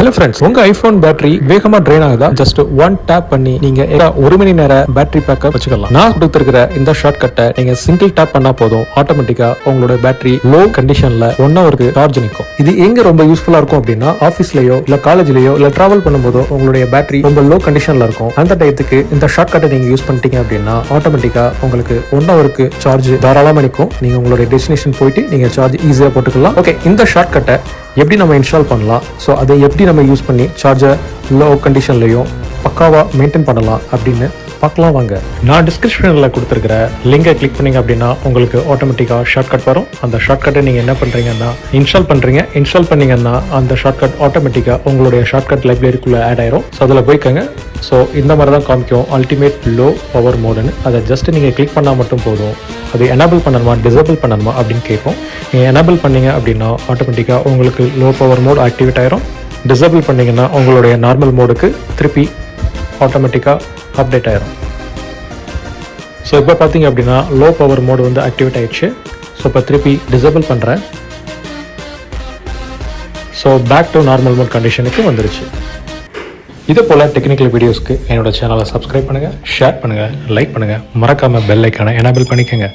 Hello friends, உங்க iPhone battery வேகமா train ஆகுதா? ஜஸ்ட் ஒன் டேப் பண்ணி நீங்க 1 மணி நேர பேட்டரி பேக்கப் வச்சுக்கலாம். நான் கொடுத்திருக்கிற இந்த ஷார்ட் கட்டை நீங்க சிங்கிள் டேப் பண்ணா போதும், ஆட்டோமேட்டிக்கா உங்களோட பேட்டரி லோ கண்டிஷன்ல 1 ஹவருக்கு சார்ஜ் நிற்கும். இது எங்க ரொம்ப யூஸ்ஃபுல்லா இருக்கும் அப்படின்னா, ஆஃபீஸ்லயோ இல்ல காலேஜ்லயோ இல்ல டிராவல் பண்ணும்போதோ உங்களுடைய பேட்டரி ரொம்ப லோ கண்டிஷன்ல இருக்கும். அந்த டயத்துக்கு இந்த ஷார்ட் கட்டை நீங்க யூஸ் பண்ணிட்டீங்க அப்படின்னா ஆட்டோமேட்டிக்கா உங்களுக்கு 1 ஹவருக்கு சார்ஜ் தாராளமா நிற்கும். நீங்க உங்களுடைய டெஸ்டினேஷன் போயிட்டு நீங்க சார்ஜ் ஈஸியா போட்டுக்கலாம். ஓகே, இந்த ஷார்ட் கட்டை எப்படி நம்ம இன்ஸ்டால் பண்ணலாம், ஸோ அதை எப்படி நம்ம யூஸ் பண்ணி சார்ஜர் லோ கண்டிஷன்லையும் பக்காவாக மெயின்டைன் பண்ணலாம் அப்படின்னு பார்க்கலாம் வாங்க. நான் டிஸ்கிரிப்ஷனில் கொடுத்துருக்கிற லிங்கை கிளிக் பண்ணிங்க அப்படின்னா உங்களுக்கு ஆட்டோமேட்டிக்காக ஷார்ட் கட் வரும். அந்த ஷார்ட் கட்டை நீங்கள் என்ன பண்ணுறீங்கன்னா இன்ஸ்டால் பண்ணிங்கன்னா அந்த ஷார்ட் கட் ஆட்டோமேட்டிக்காக உங்களுடைய ஷார்ட் கட் லைப்ரரிக்குள்ளே ஆட் ஆயிரும். ஸோ அதில் போய்க்கோங்க. ஸோ இந்த மாதிரி தான் காமிக்கும் அல்டிமேட் லோ பவர் மோடுன்னு. அதை ஜஸ்ட் நீங்கள் கிளிக் பண்ணால் மட்டும் போதும். அது எனேபிள் பண்ணணுமா டிசேபிள் பண்ணணுமா அப்படின்னு கேட்கும். நீங்கள் எனேபிள் பண்ணீங்க அப்படின்னா ஆட்டோமேட்டிக்காக உங்களுக்கு லோ பவர் மோட் ஆக்டிவேட் ஆயிரும். டிசேபிள் பண்ணிங்கன்னா உங்களுடைய நார்மல் மோடுக்கு திருப்பி ஆட்டோமேட்டிக்காக அப்டேட் ஆயிரும். ஸோ இப்போ பார்த்தீங்க அப்படின்னா லோ பவர் மோடு வந்து ஆக்டிவேட் ஆயிடுச்சு. ஸோ இப்போ திருப்பி டிசேபிள் பண்ணுறேன். So back to normal mode கண்டிஷனுக்கு வந்துருச்சு. இதே போல் டெக்னிக்கல் வீடியோஸ்க்கு என்னோட சேனலை சப்ஸ்கிரைப் பண்ணுங்கள், ஷேர் பண்ணுங்கள், லைக் பண்ணுங்கள், மறக்காமல் பெல் ஐக்கானை எனேபிள் பண்ணிக்கோங்க.